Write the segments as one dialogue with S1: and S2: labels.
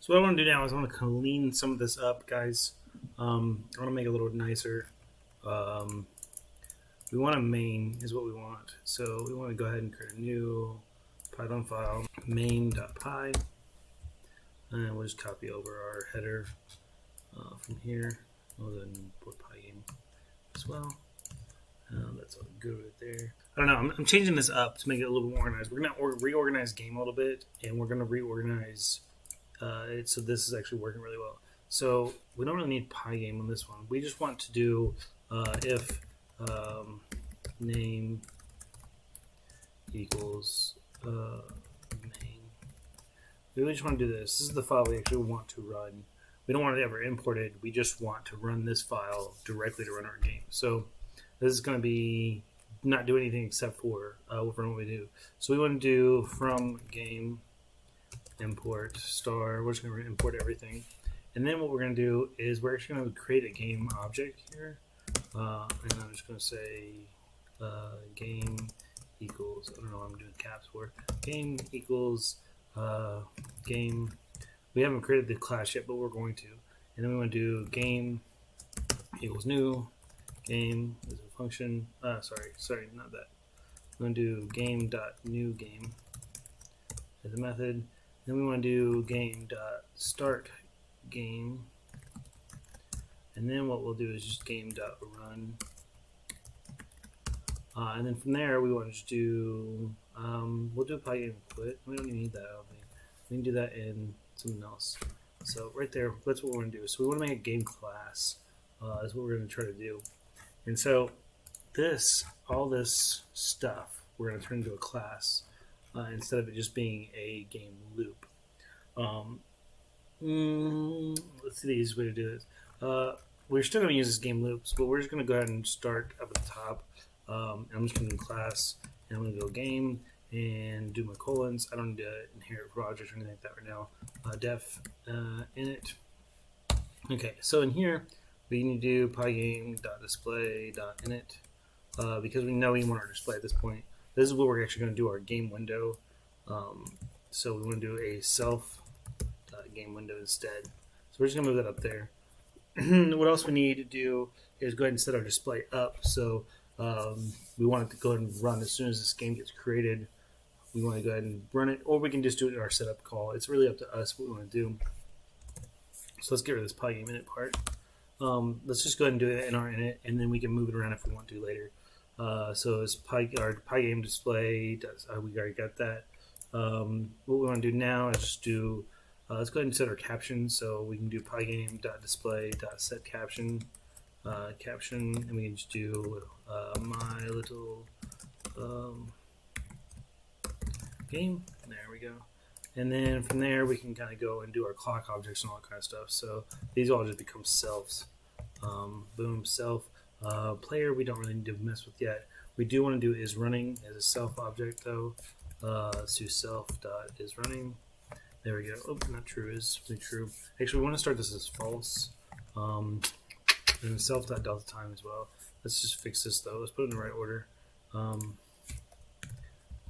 S1: So what I want to do now is I want to clean some of this up, guys. I want to make it a little nicer. Um, we want a main is what we want. So we want to go ahead and create a new Python file, main.py, and we'll just copy over our header from here. We'll then import PyGame as well. That's all good right there. I don't know. I'm changing this up to make it a little more organized. We're going to reorganize game a little bit, and we're going to reorganize it so this is actually working really well. So we don't really need PyGame on this one. We just want to do if name equals main. We just want to do this. This is the file we actually want to run. We don't want it ever imported. We just want to run this file directly to run our game. So this is going to be not do anything except for what we do. So we want to do from game import star. We're just going to import everything. And then what we're going to do is we're actually going to create a game object here. And I'm just going to say game equals, I don't know what I'm doing caps for. Game equals game. We haven't created the class yet, but we're going to. And then we want to do game equals new. Game is a function. Sorry, not that. We're going to do game.newGame as a method. Then we want to do game.startGame. And then what we'll do is just game.run. And then from there, we want to just do, we'll do a PyGame quit. We don't even need that, I don't think. We can do that in something else. So right there, that's what we're going to do. So we want to make a game class, is what we're going to try to do. And so all this stuff, we're going to turn into a class instead of it just being a game loop. Let's see the easiest way to do this. We're still going to use this game loops, but we're just going to go ahead and start up at the top. I'm just going to do class, and I'm going to go game and do my colons. I don't need to inherit project or anything like that right now. Def init. Okay, so in here, we need to do pygame.display.init because we know we want our display at this point. This is what we're actually going to do our game window. So we want to do a self.game window instead. So we're just going to move that up there. What else we need to do is go ahead and set our display up. So we want it to go ahead and run as soon as this game gets created. We want to go ahead and run it, or we can just do it in our setup call. It's really up to us what we want to do. So let's get rid of this pygame init part. Let's just go ahead and do it in our init, and then we can move it around if we want to later. So it's our pygame display. We already got that. What we want to do now is just do. Let's go ahead and set our caption. So we can do pygame.display.setCaption. Caption, and we can just do my little game. There we go. And then from there we can kind of go and do our clock objects and all that kind of stuff. So these all just become selves. Boom, self. Player we don't really need to mess with yet. We do want to do is running as a self object though. Let's do self.isRunning. There we go. Oh, not true, is really true. Actually, we want to start this as false. And self.delta time as well. Let's just fix this though. Let's put it in the right order.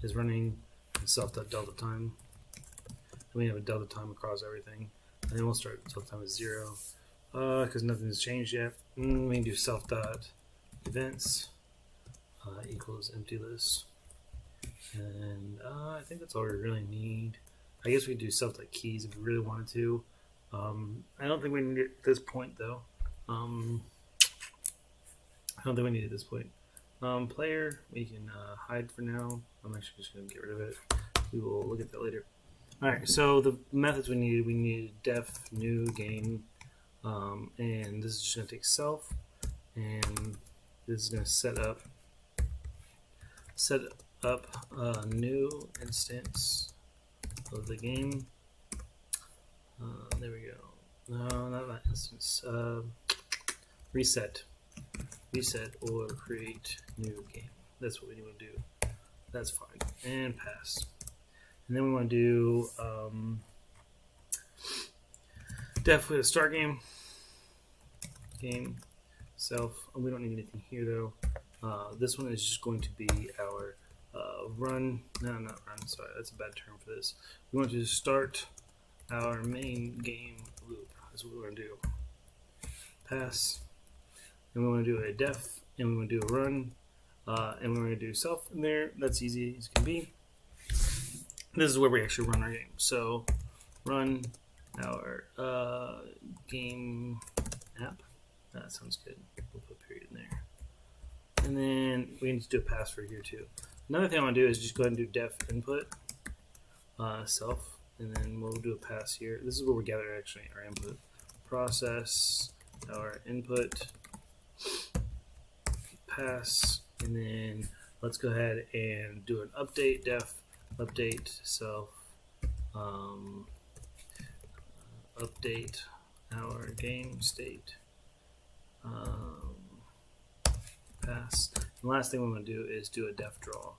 S1: Is running self.delta time. And we have a delta time across everything. And then we'll start delta time as 0 because nothing's changed yet. We can do self.events equals empty list. And I think that's all we really need. I guess we could do self.keys if we really wanted to. I don't think we need it at this point though. I don't think we need it at this point. Player, we can hide for now. I'm actually just going to get rid of it. We will look at that later. Alright, so the methods we needed def new game, and this is just going to take self, and this is going to set up a new instance of the game. There we go. No, not that instance. Reset or create new game. That's what we want to do. That's fine. And pass. And then we want to do def with a start game. Game self. We don't need anything here though. This one is just going to be our run. No, not run. Sorry, that's a bad term for this. We want to start our main game loop. That's what we want to do. Pass, and we want to do a def, and we want to do a run, and we want to do self in there. That's easy as can be. This is where we actually run our game. So run our game app. That sounds good. We'll put a period in there. And then we need to do a pass for here too. Another thing I want to do is just go ahead and do def input self, and then we'll do a pass here. This is where we gather actually our input. Process our input, pass, and then let's go ahead and do an update def, update self, update our game state, pass. And the last thing we want to do is do a def draw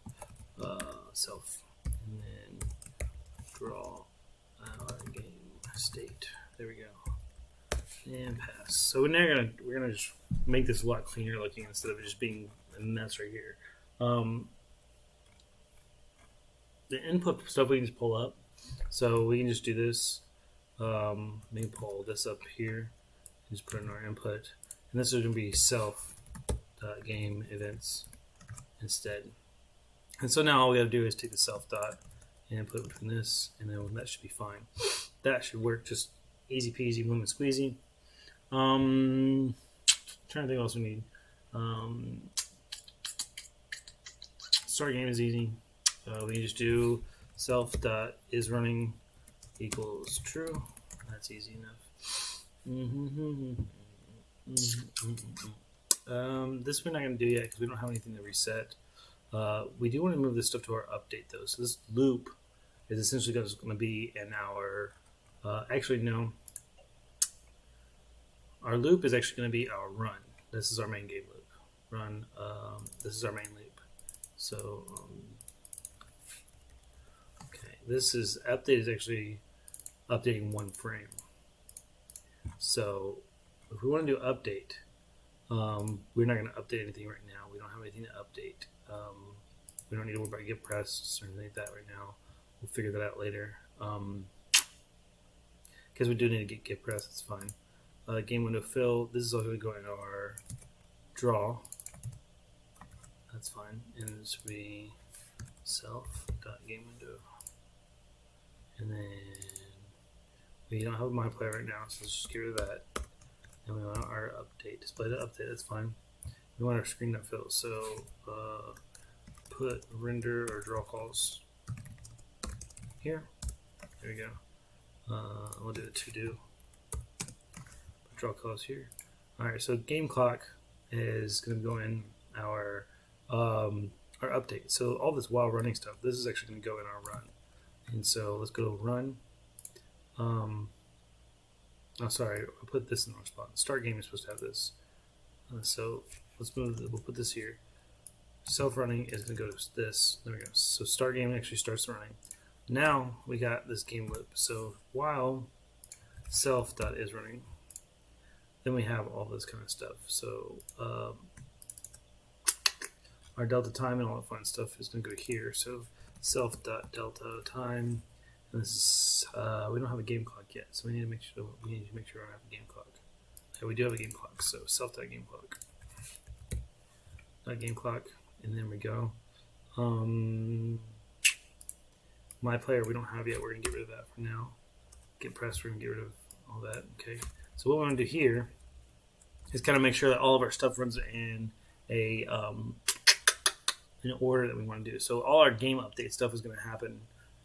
S1: self, and then draw our game state. There we go. And pass. So we're gonna just make this a lot cleaner looking instead of it just being a mess right here. The input stuff we can just pull up. So we can just do this. Maybe pull this up here. Just put in our input. And this is gonna be self game events instead. And so now all we gotta do is take the self dot and put it between this, and then that should be fine. That should work just easy peasy, lemon squeezy. Trying to think what else we need. Start game is easy. We can just do self dot is running equals true. That's easy enough. This we're not going to do yet because we don't have anything to reset. We do want to move this stuff to our update though. So this loop is essentially going to be in our. Actually, no. Our loop is actually going to be our run. This is our main game loop. Run. This is our main loop. So, okay. This is update is actually updating one frame. So, if we want to do update, we're not going to update anything right now. We don't have anything to update. We don't need to worry about get pressed or anything like that right now. We'll figure that out later. Because we do need to get pressed. It's fine. Game window fill. This is also going to our draw. That's fine. And this will be self dot game window. And then we don't have a my player right now, so let's just get rid of that. And we want our update. Display the update. That's fine. We want our screen dot fill. So put render or draw calls here. There we go. We'll do a to do. Draw calls here. Alright, so game clock is going to go in our update. So all this while running stuff, this is actually going to go in our run. And so let's go to run. Oh, sorry, I'll put this in the wrong spot. Start game is supposed to have this. So let's move. We'll put this here. Self running is going to go to this. There we go. So start game actually starts running. Now we got this game loop. So while self dot is running, then we have all this kind of stuff. So our delta time and all that fun stuff is going to go here. So self dot delta time. And this is we don't have a game clock yet, so we need to make sure we don't have a game clock. Okay, we do have a game clock. So self dot game clock. Game clock, and then we go. My player we don't have yet. We're gonna get rid of that for now. Get pressed. We're gonna get rid of all that. Okay. So what we want to do here is kind of make sure that all of our stuff runs in a in order that we want to do. So all our game update stuff is going to happen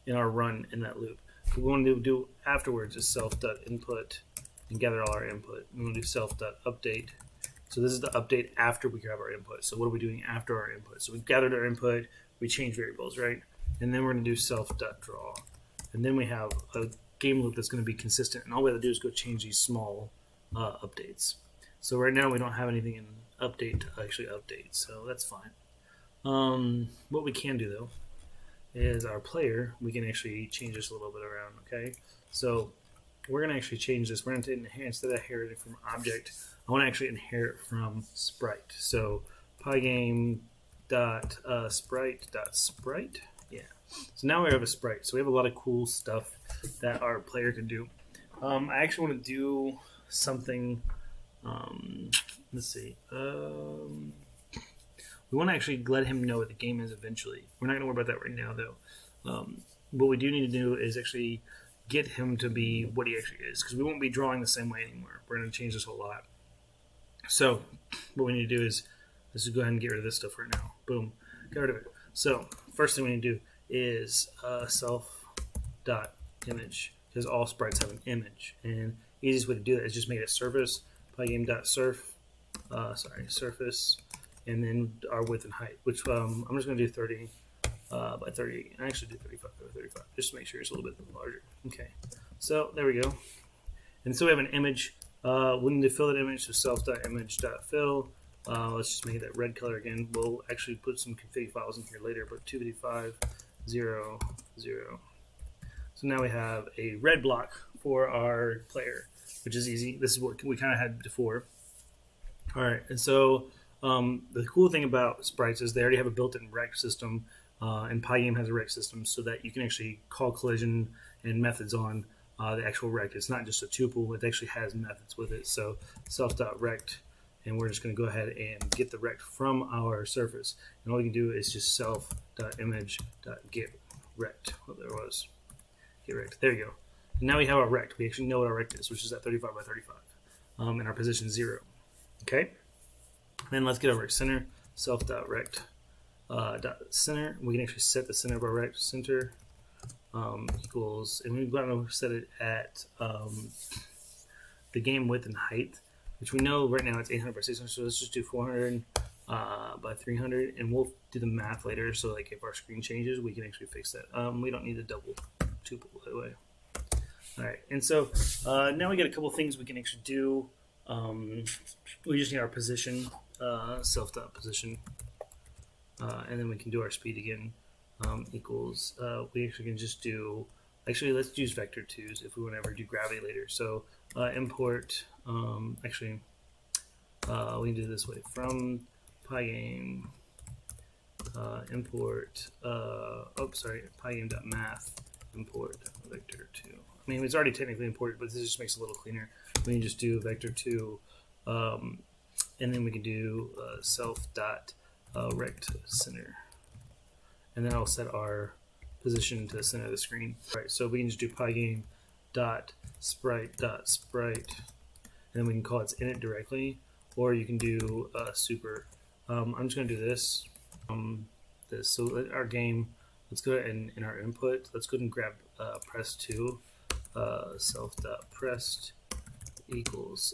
S1: in our run in that loop. What we want to do afterwards is self.input and gather all our input. We want to do self.update. So this is the update after we grab our input. So what are we doing after our input? So we've gathered our input, we change variables, right? And then we're going to do self.draw. And then we have a game loop that's going to be consistent. And all we have to do is go change these small updates. So right now we don't have anything in update to actually update. So that's fine. What we can do though is our player, we can actually change this a little bit around, okay? So we're going to actually change this. We're going to inherit, instead of inheriting from object, I want to actually inherit from sprite. So PyGame dot sprite dot sprite, yeah. So now we have a sprite. So we have a lot of cool stuff that our player can do. I actually want to do something. Let's see. We want to actually let him know what the game is eventually. We're not going to worry about that right now, though. What we do need to do is actually get him to be what he actually is, because we won't be drawing the same way anymore. We're going to change this a lot. So what we need to do is let's just go ahead and get rid of this stuff right now. Boom, get rid of it. So first thing we need to do is self.image, because all sprites have an image, and the easiest way to do that is just make it surface PyGame.surf surface, and then our width and height, which I'm just going to do 30 by 30. I actually do 35 by 35 just to make sure it's a little bit larger. Okay, so there we go. And so we have an image. We need to fill that image, so self.image.fill. Let's just make it that red color again. We'll actually put some config files in here later, but 255 0 0. So now we have a red block for our player, which is easy. This is what we kind of had before. All right, and so the cool thing about sprites is they already have a built-in rect system, and PyGame has a rect system so that you can actually call collision and methods on the actual rect. It's not just a tuple; it actually has methods with it. So self.rect, and we're just going to go ahead and get the rect from our surface. And all we can do is just self.image.get rect. Well, there was get rect. There you go. And now we have our rect. We actually know what our rect is, which is at 35 by 35, in our position 0. Okay. Then let's get our rect center. Self.rect center. We can actually set the center of our rect center equals, and we've got to set it at the game width and height, which we know right now it's 800 by 600. So let's just do 400 by 300, and we'll do the math later. So like if our screen changes, we can actually fix that. We don't need the double tuple by the way. All right, and so now we got a couple things we can actually do. We just need our position, self.position, and then we can do our speed again, equals, we actually can just do, actually let's use vector 2s if we want to ever do gravity later. So import, we can do it this way, from PyGame, import, PyGame.math, import vector 2. I mean, it's already technically imported, but this just makes it a little cleaner. We can just do vector 2, and then we can do self.rect center. And then I'll set our position to the center of the screen. All right, so we can just do PyGame.sprite.sprite, and then we can call its init directly, or you can do super. I'm just going to do this. So our game, let's go ahead and in our input, let's go ahead and grab press2, self.pressed equals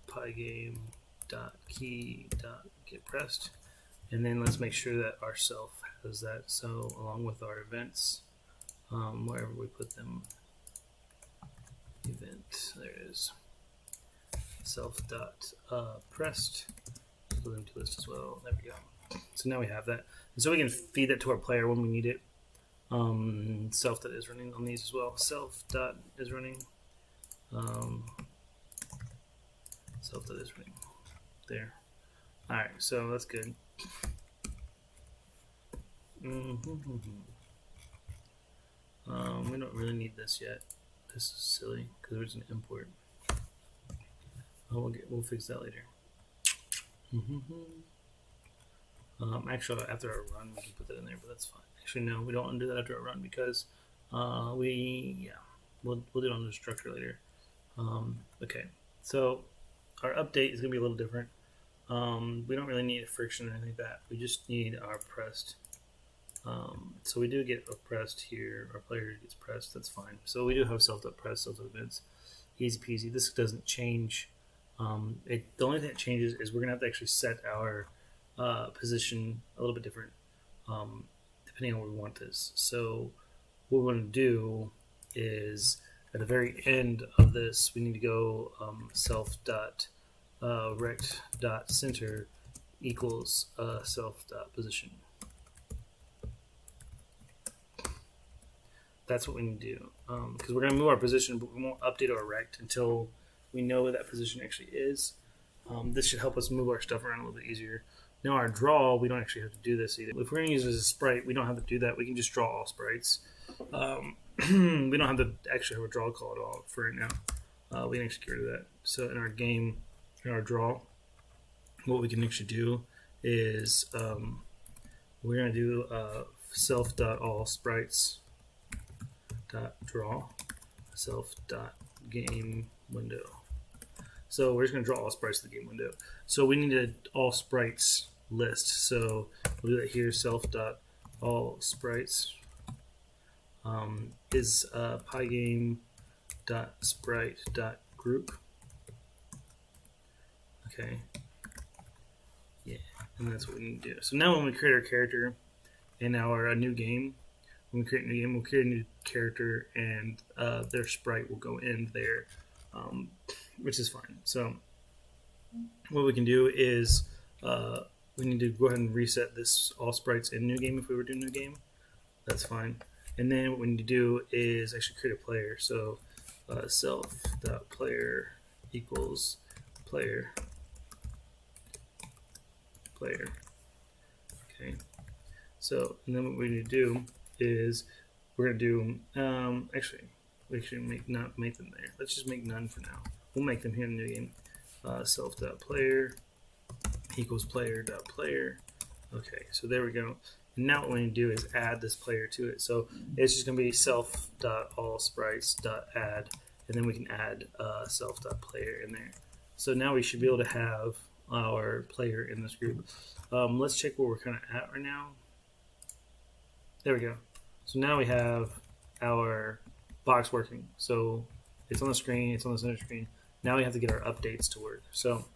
S1: PyGame.key.getPressed, and then let's make sure that our self has that. So along with our events, wherever we put them, event, there it is, self.pressed, put them to list as well. There we go. So now we have that, and so we can feed that to our player when we need it. Self that is running on these as well. Self dot is running. Self that is running. There. All right, so that's good. We don't really need this yet. This is silly because there's an import. We'll fix that later. Actually, after our run, we can put that in there, but that's fine. Actually, no, we don't want to do that after our run because we'll do it on the structure later. Okay, so our update is going to be a little different. We don't really need a friction or anything like that. We just need our pressed. So we do get a pressed here. Our player gets pressed. That's fine. So we do have self-pressed, self-events. Easy peasy. This doesn't change. The only thing that changes is we're going to have to actually set our position a little bit different depending on where we want this. So what we want to do is at the very end of this, we need to go self.rect.center equals self.position. That's what we need to do because we're going to move our position, but we won't update our rect until we know where that position actually is. This should help us move our stuff around a little bit easier. Now our draw, we don't actually have to do this either. If we're going to use it as a sprite, we don't have to do that. We can just draw all sprites. We don't have to actually have a draw call at all for right now. We can actually get rid of that. So in our game, in our draw, what we can actually do is we're going to do self.allSprites.draw self.game window. So we're just going to draw all sprites to the game window. So we need an all sprites list. So we'll do that here. Self.allSprites is PyGame.sprite.group. Okay. Yeah, and that's what we need to do. So now when we create our character in our new game, when we create a new game, we'll create a new character, and their sprite will go in there, which is fine. So what we can do is we need to go ahead and reset this all sprites in new game if we were doing new game. That's fine. And then what we need to do is actually create a player. So self.player equals player. Okay. So, and then what we need to do is we're going to do, actually, we should not make them there. Let's just make none for now. We'll make them here in the new game. Self.player equals player.player. Okay, so there we go. And now what we need to do is add this player to it. So it's just going to be self.allSprites.add, and then we can add self.player in there. So now we should be able to have our player in this group. Let's check where we're kind of at right now. There we go. So now we have our box working. So it's on the screen, it's on the center screen. Now we have to get our updates to work. So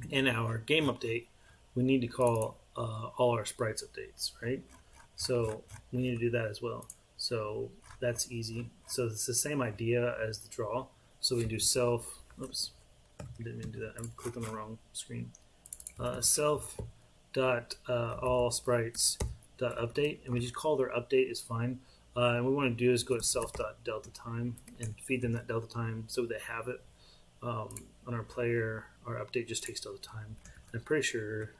S1: in our game update, we need to call all our sprites updates, right? So we need to do that as well. So that's easy. So it's the same idea as the draw. So we can do self, oops, didn't mean to do that. I'm clicking on the wrong screen. Self.allSprites.update, and we just call their update is fine. And what we want to do is go to self.delta_time and feed them that delta time so they have it. On our player, our update just takes delta time. I'm pretty sure,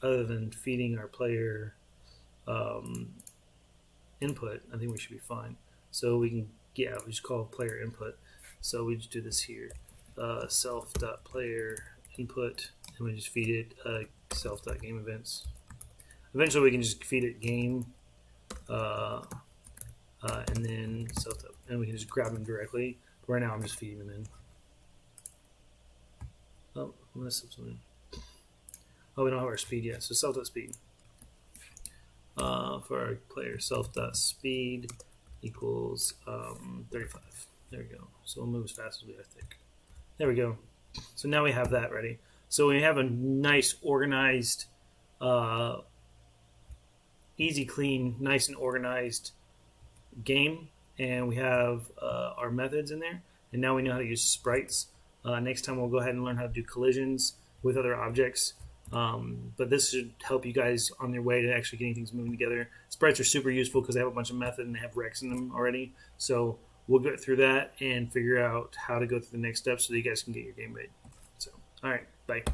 S1: other than feeding our player input, I think we should be fine. So we can, yeah, we just call player input. So we just do this here. Self.player input, and we just feed it self.game events. Eventually we can just feed it game, and then and we can just grab them directly. But right now I'm just feeding them in. Oh, I messed up something. Oh, we don't have our speed yet. So self.speed for our player, self.speed equals 35. There we go. So we'll move as fast as we, I think. There we go. So now we have that ready. So we have a nice, organized, easy, clean, nice and organized game. And we have our methods in there. And now we know how to use sprites. Next time we'll go ahead and learn how to do collisions with other objects. But this should help you guys on your way to actually getting things moving together. Sprites are super useful because they have a bunch of method and they have recs in them already. So we'll go through that and figure out how to go through the next steps so that you guys can get your game made. So, all right, bye.